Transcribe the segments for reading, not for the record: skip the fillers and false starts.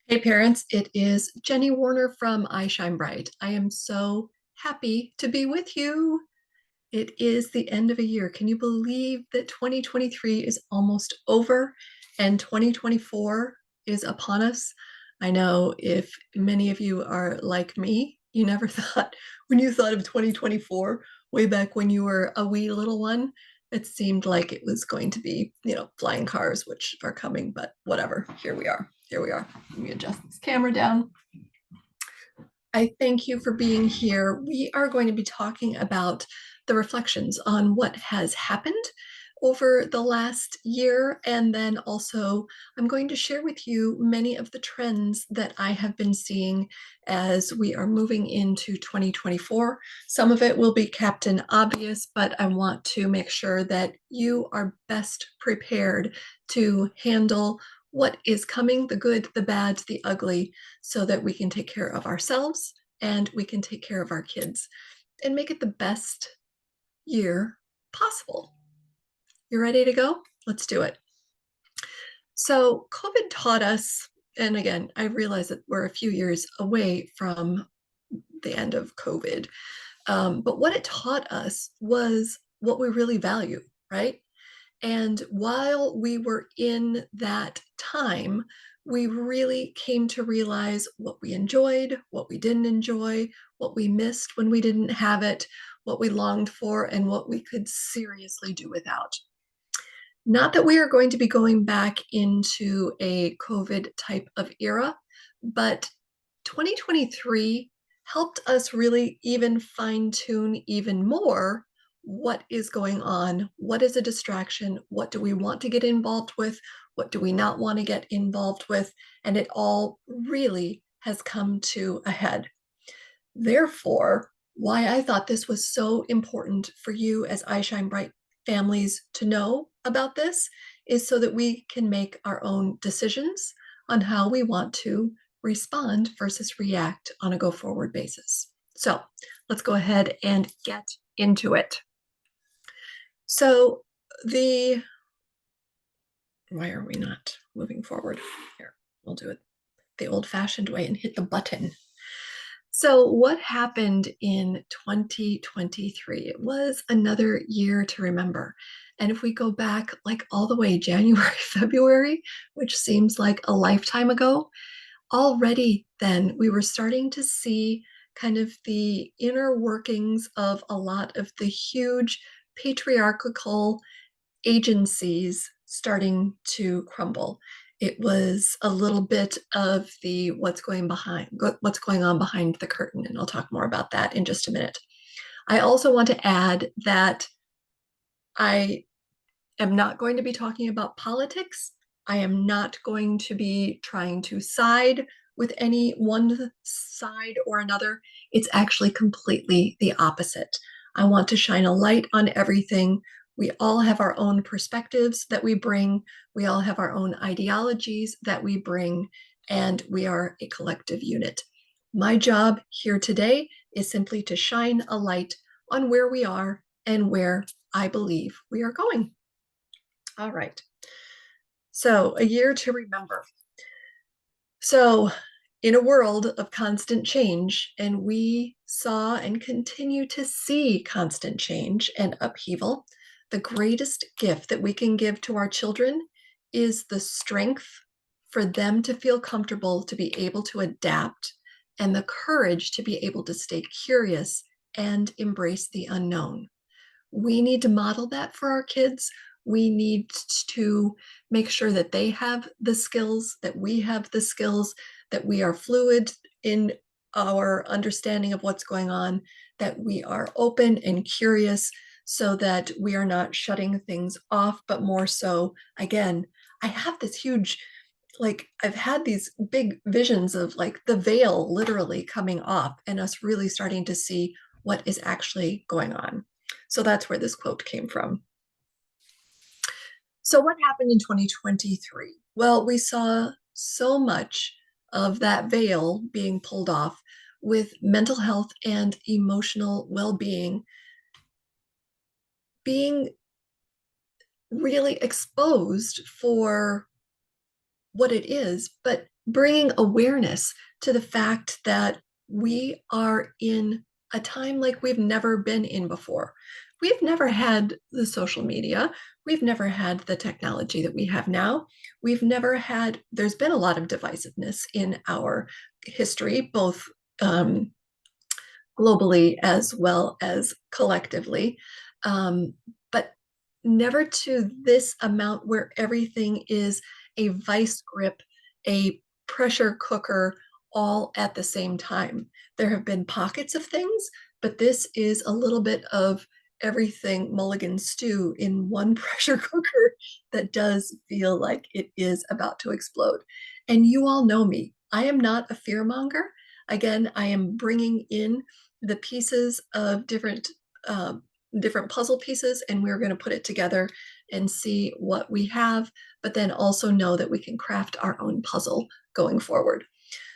Hey parents, it is Jenny Warner from I Shine Bright. I am so happy to be with you. It is the end of a year. Can you believe that 2023 is almost over and 2024 is upon us? I know if many of you are like me, you never thought, when you thought of 2024, way back when you were a wee little one, it seemed like it was going to be, flying cars, which are coming, but whatever. Here we are. Here we are. Let me adjust this camera down. I thank you for being here. We are going to be talking about the reflections on what has happened over the last year. And then also, I'm going to share with you many of the trends that I have been seeing as we are moving into 2024. Some of it will be Captain Obvious, but I want to make sure that you are best prepared to handle what is coming, the good, the bad, the ugly, so that we can take care of ourselves and we can take care of our kids and make it the best year possible. You ready to go? Let's do it. So, COVID taught us, and again, I realize that we're a few years away from the end of COVID, but what it taught us was what we really value, right? And while we were in that time, we really came to realize what we enjoyed, what we didn't enjoy, what we missed when we didn't have it, what we longed for, and what we could seriously do without. Not that we are going to be going back into a COVID type of era, but 2023 helped us really even fine tune even more what is going on, what is a distraction, what do we want to get involved with, what do we not want to get involved with, and it all really has come to a head. Therefore, why I thought this was so important for you as I Shine Bright families to know about this is so that we can make our own decisions on how we want to respond versus react on a go forward basis. So let's go ahead and get into it. So why are we not moving forward? Here, we'll do it the old fashioned way and hit the button. So, what happened in 2023? It was another year to remember. And if we go back like all the way January, February, which seems like a lifetime ago, already then we were starting to see kind of the inner workings of a lot of the huge patriarchal agencies starting to crumble. It was a little bit of the what's going on behind the curtain, and I'll talk more about that in just a minute. I also want to add that I am not going to be talking about politics. I am not going to be trying to side with any one side or another. It's actually completely the opposite. I want to shine a light on everything. We all have our own perspectives that we bring. We all have our own ideologies that we bring, and we are a collective unit. My job here today is simply to shine a light on where we are and where I believe we are going. All right. So, a year to remember. So, in a world of constant change, and we saw and continue to see constant change and upheaval, the greatest gift that we can give to our children is the strength for them to feel comfortable to be able to adapt and the courage to be able to stay curious and embrace the unknown. We need to model that for our kids. We need to make sure that they have the skills, that we have the skills, that we are fluid in our understanding of what's going on, that we are open and curious so that we are not shutting things off, but more so, again, I have this huge, like, I've had these big visions of like the veil literally coming off and us really starting to see what is actually going on. So that's where this quote came from. So, what happened in 2023? Well, we saw so much of that veil being pulled off with mental health and emotional well being really exposed for what it is, but bringing awareness to the fact that we are in a time like we've never been in before. We've never had the social media. We've never had the technology that we have now. We've never had, there's been a lot of divisiveness in our history, both um, globally as well as collectively. Um, but never to this amount where everything is a vice grip, a pressure cooker, all at the same time. There have been pockets of things, but this is a little bit of everything mulligan stew in one pressure cooker that does feel like it is about to explode. And you all know me. I am not a fear monger. Again, I am bringing in the pieces of um, different puzzle pieces, and we're going to put it together and see what we have, but then also know that we can craft our own puzzle going forward.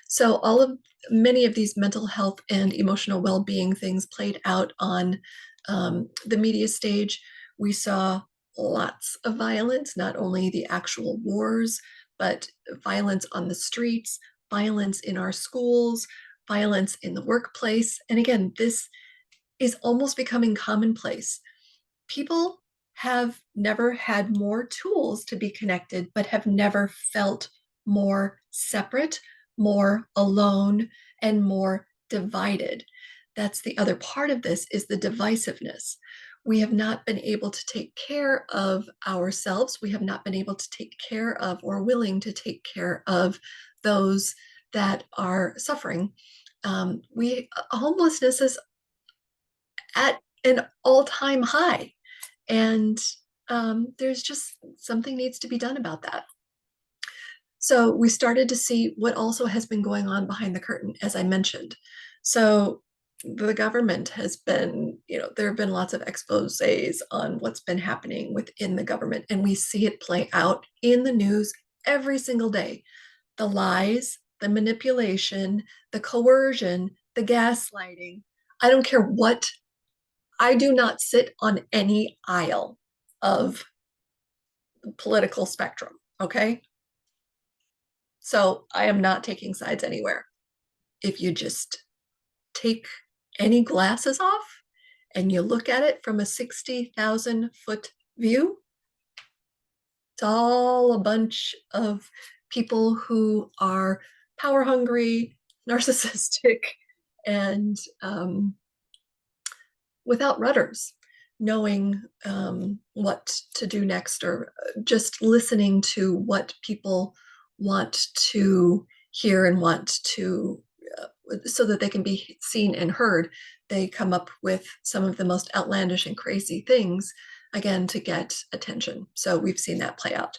So all of many of these mental health and emotional well-being things played out on the media stage. We saw lots of violence, not only the actual wars, but violence on the streets, violence in our schools, violence in the workplace. And again, this is almost becoming commonplace. People have never had more tools to be connected, but have never felt more separate, more alone, and more divided. That's the other part of this is the divisiveness. We have not been able to take care of ourselves. We have not been able to take care of or willing to take care of those that are suffering. Homelessness is at an all-time high. And there's just something needs to be done about that. So we started to see what also has been going on behind the curtain, as I mentioned. So the government has been, there have been lots of exposés on what's been happening within the government, and we see it play out in the news every single day. The lies, the manipulation, the coercion, the gaslighting. I don't care what. I do not sit on any aisle of the political spectrum. Okay. So I am not taking sides anywhere. If you just take any glasses off and you look at it from a 60,000-foot view, it's all a bunch of people who are power hungry, narcissistic, and without rudders, knowing what to do next, or just listening to what people want to hear and want to, so that they can be seen and heard. They come up with some of the most outlandish and crazy things, again, to get attention. So we've seen that play out.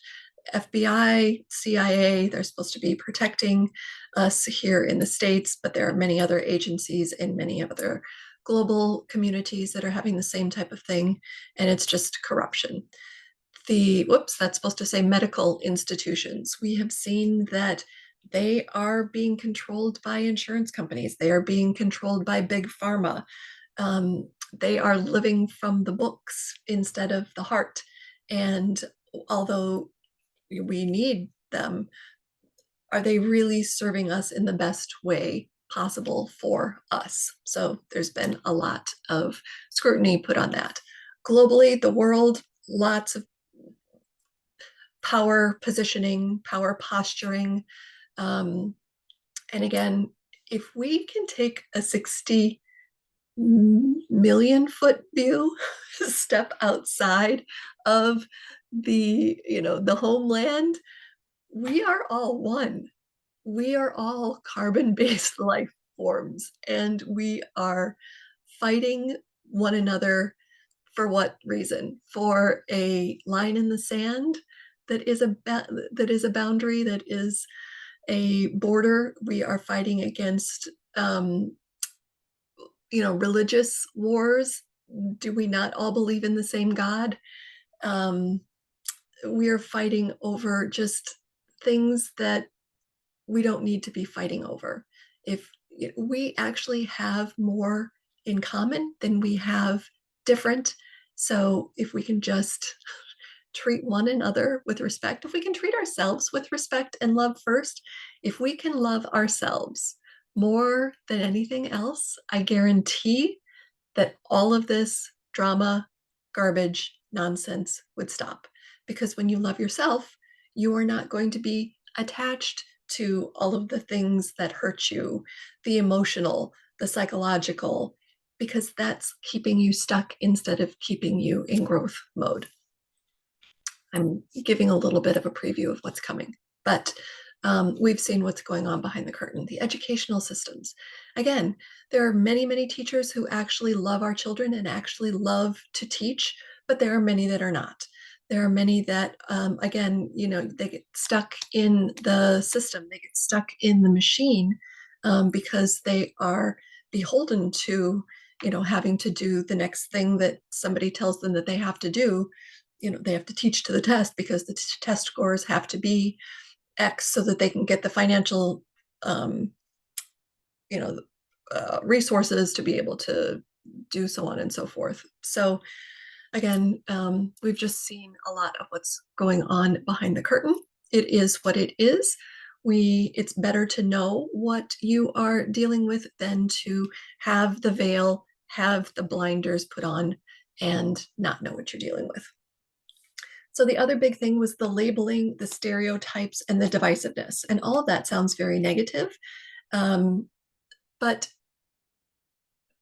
FBI, CIA, they're supposed to be protecting us here in the States, but there are many other agencies and many other global communities that are having the same type of thing, and it's just corruption. That's supposed to say medical institutions. We have seen that they are being controlled by insurance companies. They are being controlled by big pharma. They are living from the books instead of the heart. And although we need them, are they really serving us in the best way possible for us? So there's been a lot of scrutiny put on that. Globally, the world, lots of power positioning, power posturing. Um, and again, if we can take a 60 million-foot view, step outside of the homeland, we are all one. We are all carbon-based life forms, and we are fighting one another for what reason? For a line in the sand that is a boundary, that is a border. We are fighting against religious wars. Do we not all believe in the same God? Um, we are fighting over just things that we don't need to be fighting over. If we actually have more in common than we have different, so if we can just treat one another with respect, if we can treat ourselves with respect and love first, if we can love ourselves more than anything else, I guarantee that all of this drama, garbage, nonsense would stop. Because when you love yourself, you are not going to be attached to all of the things that hurt you, the emotional, the psychological, because that's keeping you stuck instead of keeping you in growth mode. I'm giving a little bit of a preview of what's coming, but we've seen what's going on behind the curtain. The educational systems. Again, there are many, many teachers who actually love our children and actually love to teach, but there are many that are not. There are many that, again, they get stuck in the system, they get stuck in the machine because they are beholden to, having to do the next thing that somebody tells them that they have to do. They have to teach to the test because the test scores have to be X so that they can get the financial, um, resources to be able to do so on and so forth. So again, we've just seen a lot of what's going on behind the curtain. It is what it is. It's better to know what you are dealing with than to have the veil, have the blinders put on, and not know what you're dealing with. So the other big thing was the labeling, the stereotypes, and the divisiveness. And all of that sounds very negative. But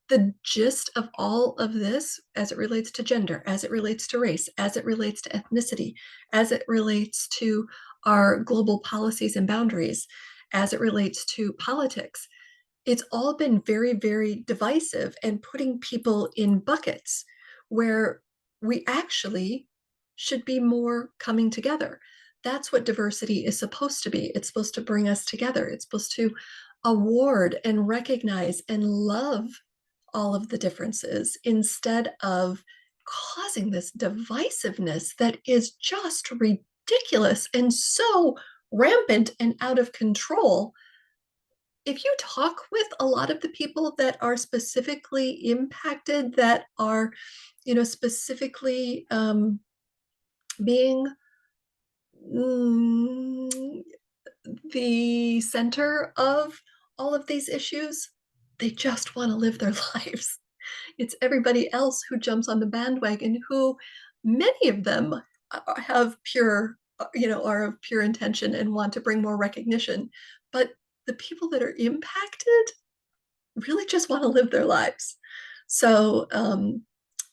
the gist of all of this, as it relates to gender, as it relates to race, as it relates to ethnicity, as it relates to our global policies and boundaries, as it relates to politics, it's all been very, very divisive and putting people in buckets where we actually should be more coming together. That's what diversity is supposed to be. It's supposed to bring us together. It's supposed to award and recognize and love all of the differences instead of causing this divisiveness that is just ridiculous and so rampant and out of control. If you talk with a lot of the people that are specifically impacted, that are, specifically being mm, the center of all of these issues, they just want to live their lives. It's everybody else who jumps on the bandwagon, who many of them have pure, are of pure intention and want to bring more recognition. But the people that are impacted really just want to live their lives. So,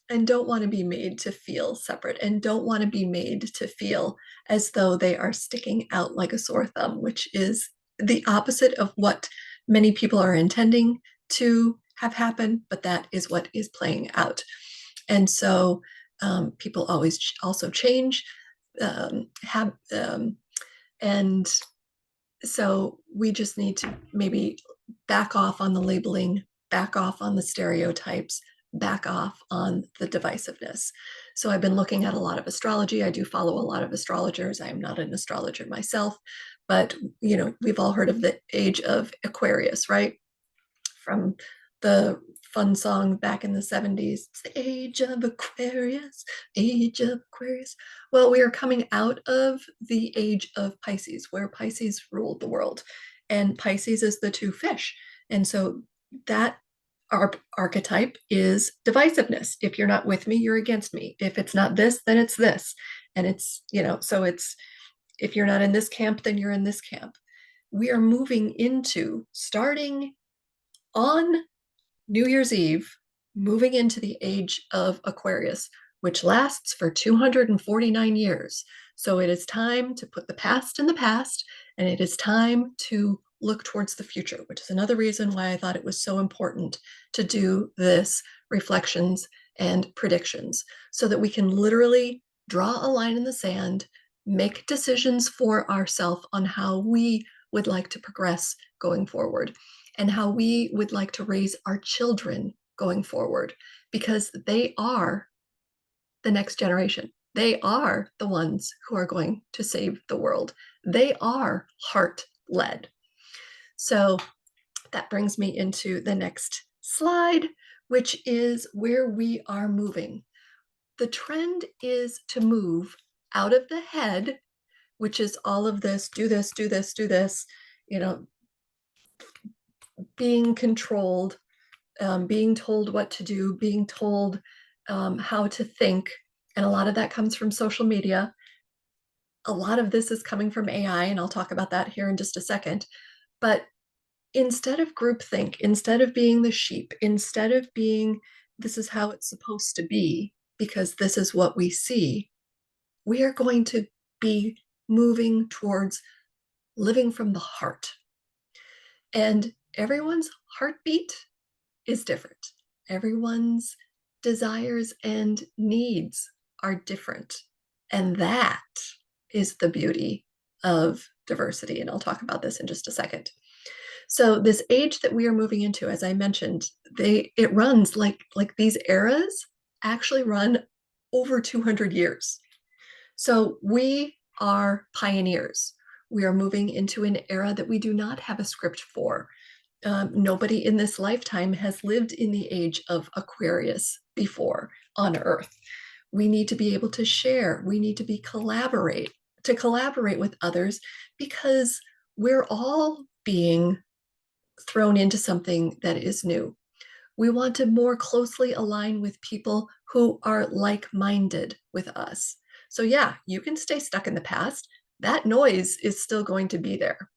and don't want to be made to feel separate and don't want to be made to feel as though they are sticking out like a sore thumb, which is the opposite of what many people are intending to have happen, but that is what is playing out. And so people always also change, and so we just need to maybe back off on the labeling, back off on the stereotypes, back off on the divisiveness. So I've been looking at a lot of astrology. I do follow a lot of astrologers. I am not an astrologer myself, but we've all heard of the age of Aquarius, right? From the fun song back in the 70s. It's the age of Aquarius, age of Aquarius. Well, we are coming out of the age of Pisces, where Pisces ruled the world. And Pisces is the two fish. And so that our archetype is divisiveness. If you're not with me, you're against me. If it's not this, then it's this. And it's, so it's, if you're not in this camp, then you're in this camp. We are moving into, starting on New Year's Eve, moving into the age of Aquarius, which lasts for 249 years. So it is time to put the past in the past, and it is time to look towards the future, which is another reason why I thought it was so important to do this reflections and predictions, so that we can literally draw a line in the sand, make decisions for ourselves on how we would like to progress going forward and how we would like to raise our children going forward, because they are the next generation. They are the ones who are going to save the world. They are heart-led. So that brings me into the next slide, which is where we are moving. The trend is to move out of the head, which is all of this, do this, do this, do this, you know, being controlled, being told what to do, being told how to think. And a lot of that comes from social media. A lot of this is coming from AI, and I'll talk about that here in just a second. But instead of groupthink, instead of being the sheep, instead of being, this is how it's supposed to be, because this is what we see, we are going to be moving towards living from the heart. And everyone's heartbeat is different. Everyone's desires and needs are different. And that is the beauty of diversity. And I'll talk about this in just a second. So this age that we are moving into, as I mentioned, it runs like these eras actually run over 200 years. So we are pioneers. We are moving into an era that we do not have a script for. Nobody in this lifetime has lived in the age of Aquarius before on Earth. We need to be able to share. We need to collaborate with others, because we're all being thrown into something that is new. We want to more closely align with people who are like-minded with us. So yeah, you can stay stuck in the past. That noise is still going to be there.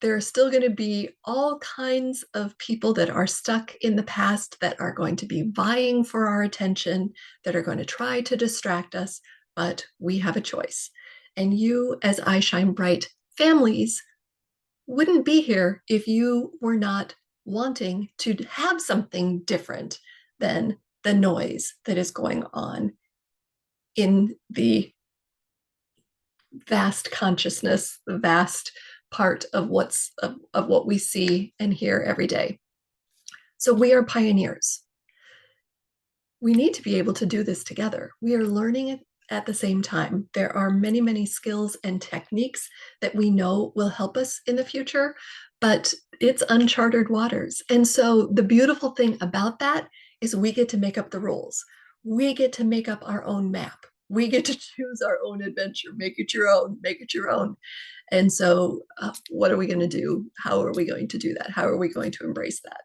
There are still going to be all kinds of people that are stuck in the past that are going to be vying for our attention, that are going to try to distract us, but we have a choice. And you, as I Shine Bright families, wouldn't be here if you were not wanting to have something different than the noise that is going on in the vast consciousness, the vast part of what we see and hear every day. So we are pioneers. We need to be able to do this together. We are learning it at the same time. There are many, many skills and techniques that we know will help us in the future, but it's uncharted waters. And so the beautiful thing about that is we get to make up the rules. We get to make up our own map. We get to choose our own adventure, make it your own, make it your own. And so what are we going to do? How are we going to do that? How are we going to embrace that?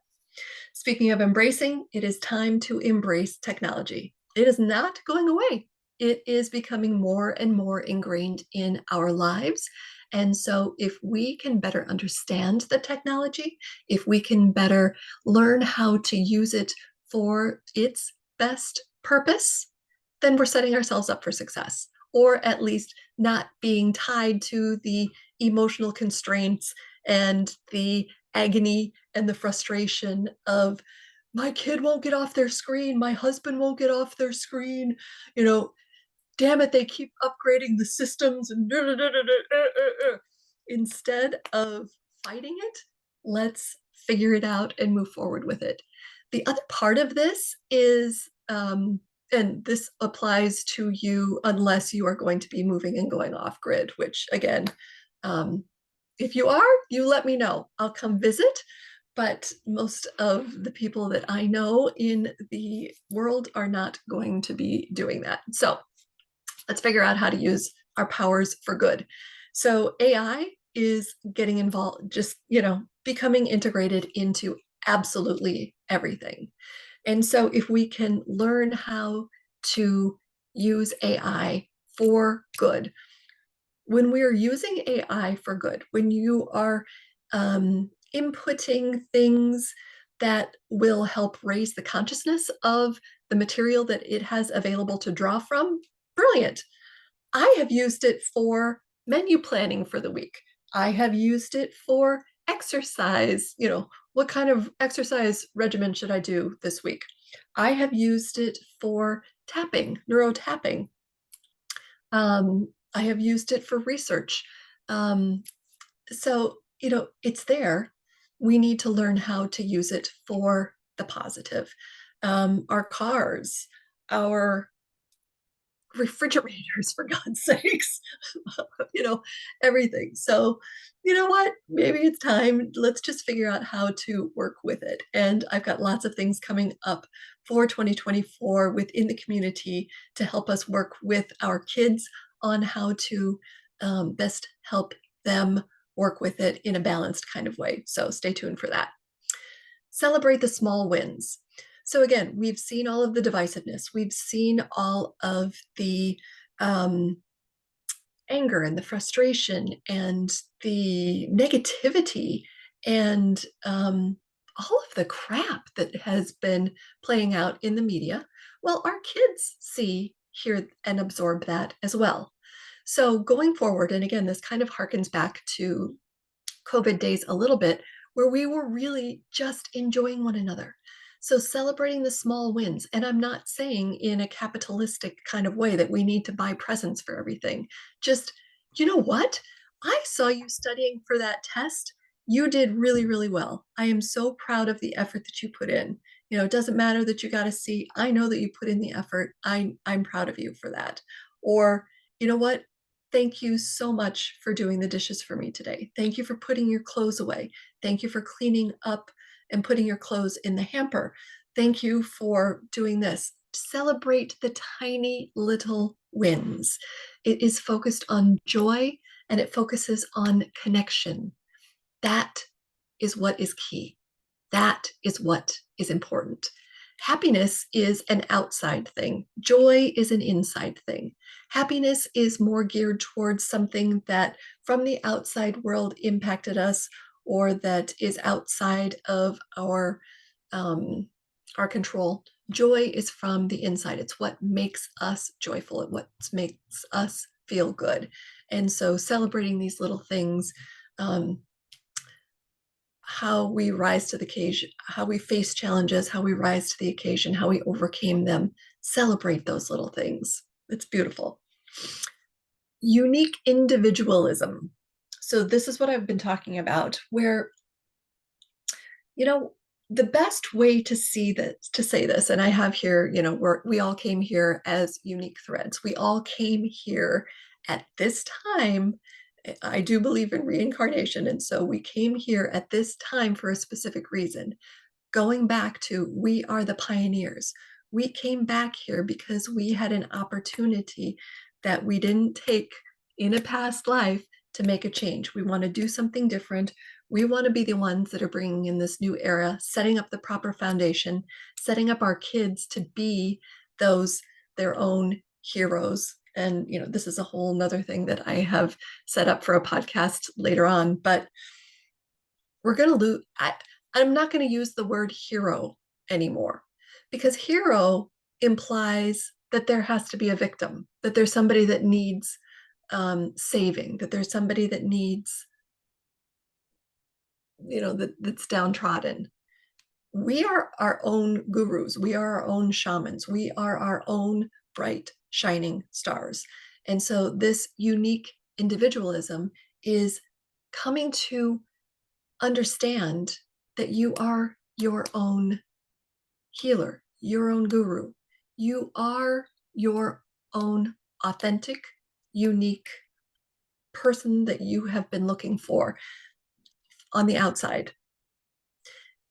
Speaking of embracing, it is time to embrace technology. It is not going away. It is becoming more and more ingrained in our lives. And so if we can better understand the technology, if we can better learn how to use it for its best purpose, then we're setting ourselves up for success, or at least not being tied to the emotional constraints and the agony and the frustration of, my kid won't get off their screen, my husband won't get off their screen, damn it, they keep upgrading the systems and instead of fighting it, let's figure it out and move forward with it. The other part of this is, and this applies to you unless you are going to be moving and going off grid, which again, if you are, you let me know. I'll come visit. But most of the people that I know in the world are not going to be doing that. So let's figure out how to use our powers for good. So AI is getting involved, just, becoming integrated into absolutely everything. And so if we can learn how to use AI for good, when we're using AI for good, when you are inputting things that will help raise the consciousness of the material that it has available to draw from, brilliant. I have used it for menu planning for the week. I have used it for exercise. What kind of exercise regimen should I do this week? I have used it for tapping, neuro tapping. I have used it for research. So, it's there. We need to learn how to use it for the positive. Our cars, our refrigerators, for God's sakes, you know, everything. So, you know what? Maybe it's time. Let's just figure out how to work with it. And I've got lots of things coming up for 2024 within the community to help us work with our kids on how to best help them work with it in a balanced kind of way. So stay tuned for that. Celebrate the small wins. So again, we've seen all of the divisiveness. We've seen all of the anger and the frustration and the negativity and all of the crap that has been playing out in the media. Well, our kids see, hear, and absorb that as well. So going forward, and again, this kind of harkens back to COVID days a little bit, where we were really just enjoying one another. So celebrating the small wins. And I'm not saying in a capitalistic kind of way that we need to buy presents for everything. Just, you know what? I saw you studying for that test. You did really, really well. I am so proud of the effort that you put in. You know, it doesn't matter that you got a C. I know that you put in the effort. I'm proud of you for that. Or, you know what? Thank you so much for doing the dishes for me today. Thank you for putting your clothes away. Thank you for cleaning up and putting your clothes in the hamper. Thank you for doing this. Celebrate the tiny little wins. It is focused on joy and it focuses on connection. That is what is key. That is what is important. Happiness is an outside thing. Joy is an inside thing. Happiness is more geared towards something that from the outside world impacted us or that is outside of our control. Joy is from the inside. It's what makes us joyful. It's what makes us feel good. And so celebrating these little things, how we rise to the occasion, how we face challenges, how we rise to the occasion, how we overcame them. Celebrate those little things. It's beautiful. Unique individualism. So this is what I've been talking about, where, you know, the best way to see this, to say this, and I have here, you know, we all came here as unique threads. We all came here at this time. I do believe in reincarnation. And so we came here at this time for a specific reason. Going back to, we are the pioneers. We came back here because we had an opportunity that we didn't take in a past life to make a change. We want to do something different. We want to be the ones that are bringing in this new era, setting up the proper foundation, setting up our kids to be those, their own heroes. And, you know, this is a whole nother thing that I have set up for a podcast later on, but we're going to lose. I'm not going to use the word hero anymore because hero implies that there has to be a victim, that there's somebody that needs saving, that there's somebody that needs, you know, that's downtrodden. We are our own gurus. We are our own shamans. We are our own bright, shining stars. And so this unique individualism is coming to understand that you are your own healer, your own guru. You are your own authentic, unique person that you have been looking for on the outside.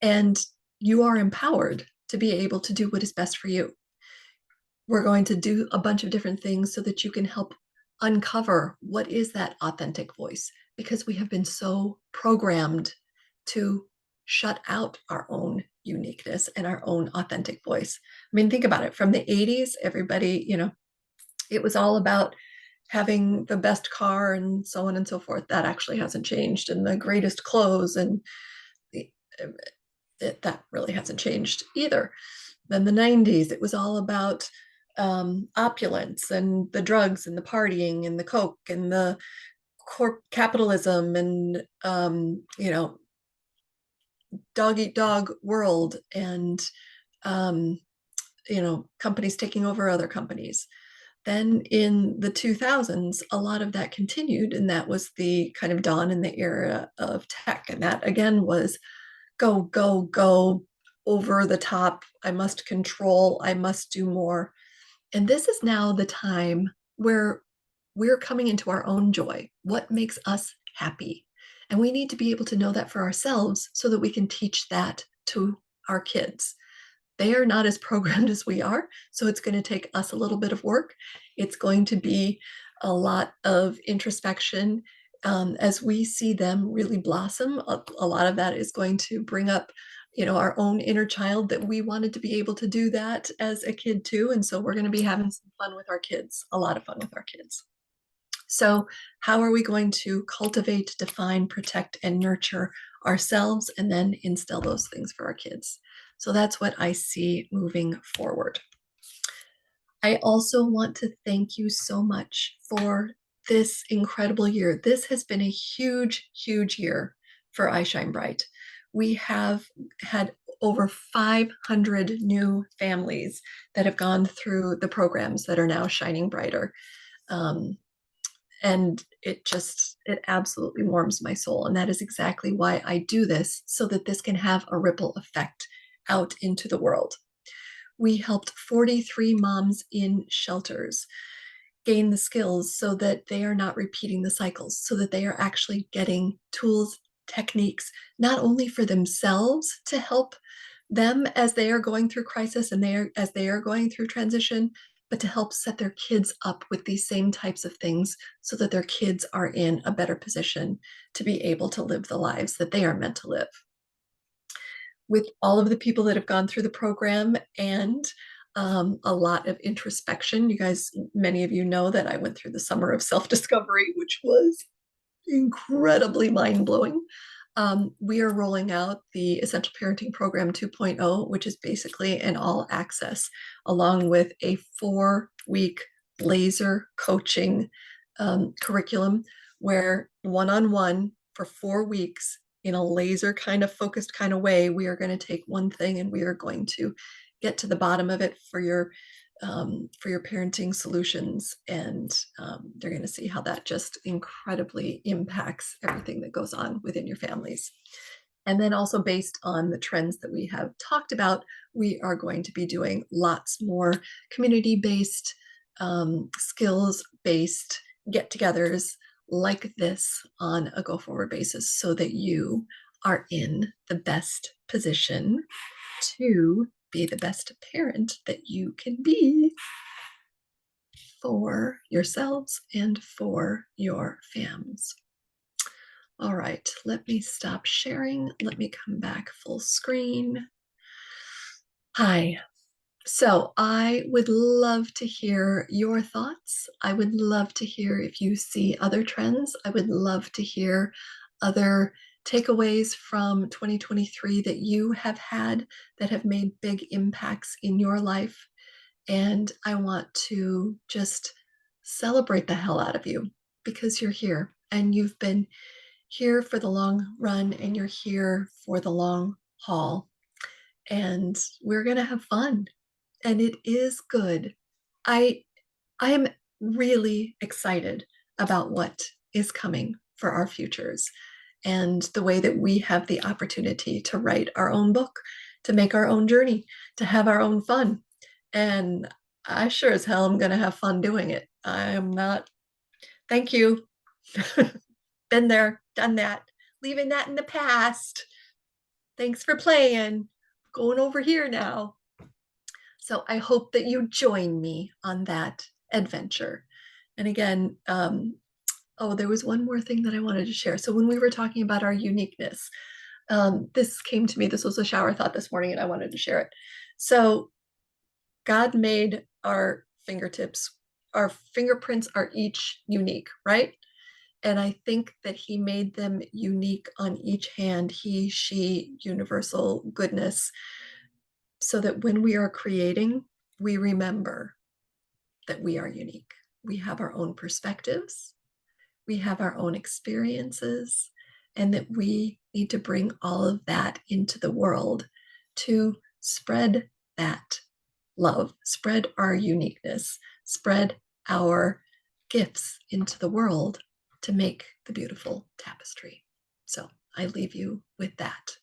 And you are empowered to be able to do what is best for you. We're going to do a bunch of different things so that you can help uncover what is that authentic voice, because we have been so programmed to shut out our own uniqueness and our own authentic voice. I mean, think about it. From the 80s, everybody, you know, it was all about having the best car and so on and so forth. That actually hasn't changed. And the greatest clothes, and that really hasn't changed either. Then the 90s, it was all about opulence and the drugs and the partying and the coke and the capitalism and you know, dog eat dog world, and you know, companies taking over other companies. Then in the 2000s, a lot of that continued, and that was the kind of dawn in the era of tech. And that again was go, go, go, over the top. I must control, I must do more. And this is now the time where we're coming into our own joy. What makes us happy? And we need to be able to know that for ourselves so that we can teach that to our kids. They are not as programmed as we are, so it's going to take us a little bit of work. It's going to be a lot of introspection as we see them really blossom. A lot of that is going to bring up, our own inner child, that we wanted to be able to do that as a kid too. And so we're going to be having some fun with our kids, a lot of fun with our kids. So how are we going to cultivate, define, protect, and nurture ourselves, and then instill those things for our kids? So that's what I see moving forward. I also want to thank you so much for this incredible year. This has been a huge, huge year for I Shine Bright. We have had over 500 new families that have gone through the programs that are now shining brighter. Um, and it absolutely warms my soul. And that is exactly why I do this, so that this can have a ripple effect out into the world. We helped 43 moms in shelters gain the skills so that they are not repeating the cycles, so that they are actually getting tools, techniques, not only for themselves to help them as they are going through crisis and as they are going through transition, but to help set their kids up with these same types of things so that their kids are in a better position to be able to live the lives that they are meant to live. With all of the people that have gone through the program and a lot of introspection, you guys, many of you know that I went through the summer of self-discovery, which was incredibly mind-blowing. We are rolling out the Essential Parenting Program 2.0, which is basically an all access, along with a 4-week laser coaching curriculum where one-on-one for 4 weeks in a laser kind of focused kind of way, we are going to take one thing and we are going to get to the bottom of it for your parenting solutions. And you're going to see how that just incredibly impacts everything that goes on within your families. And then also based on the trends that we have talked about, we are going to be doing lots more community-based, skills-based get-togethers like this on a go-forward basis, so that you are in the best position to be the best parent that you can be for yourselves and for your fams. All right, let me stop sharing. Let me come back full screen. Hi. So I would love to hear your thoughts. I would love to hear if you see other trends. I would love to hear other takeaways from 2023 that you have had that have made big impacts in your life. And I want to just celebrate the hell out of you, because you're here and you've been here for the long run and you're here for the long haul. And we're going to have fun. And it is good. I I am really excited about what is coming for our futures, and the way that we have the opportunity to write our own book, to make our own journey, to have our own fun. And I sure as hell am going to have fun doing it. I am not, thank you. Been there, done that, leaving that in the past. Thanks for playing. Going over here now. So I hope that you join me on that adventure. And again, there was one more thing that I wanted to share. So when we were talking about our uniqueness, this came to me. This was a shower thought this morning, and I wanted to share it. So God made our fingertips. Our fingerprints are each unique, right? And I think that he made them unique on each hand, he, she, universal goodness, so that when we are creating, we remember that we are unique. We have our own perspectives, we have our own experiences, and that we need to bring all of that into the world to spread that love, spread our uniqueness, spread our gifts into the world to make the beautiful tapestry. So I leave you with that.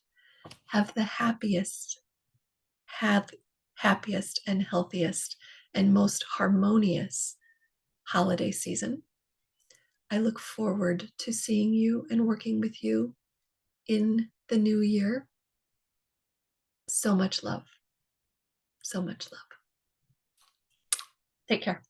Have the happiest and healthiest and most harmonious holiday season. I look forward to seeing you and working with you in the new year. So much love. So much love. Take care.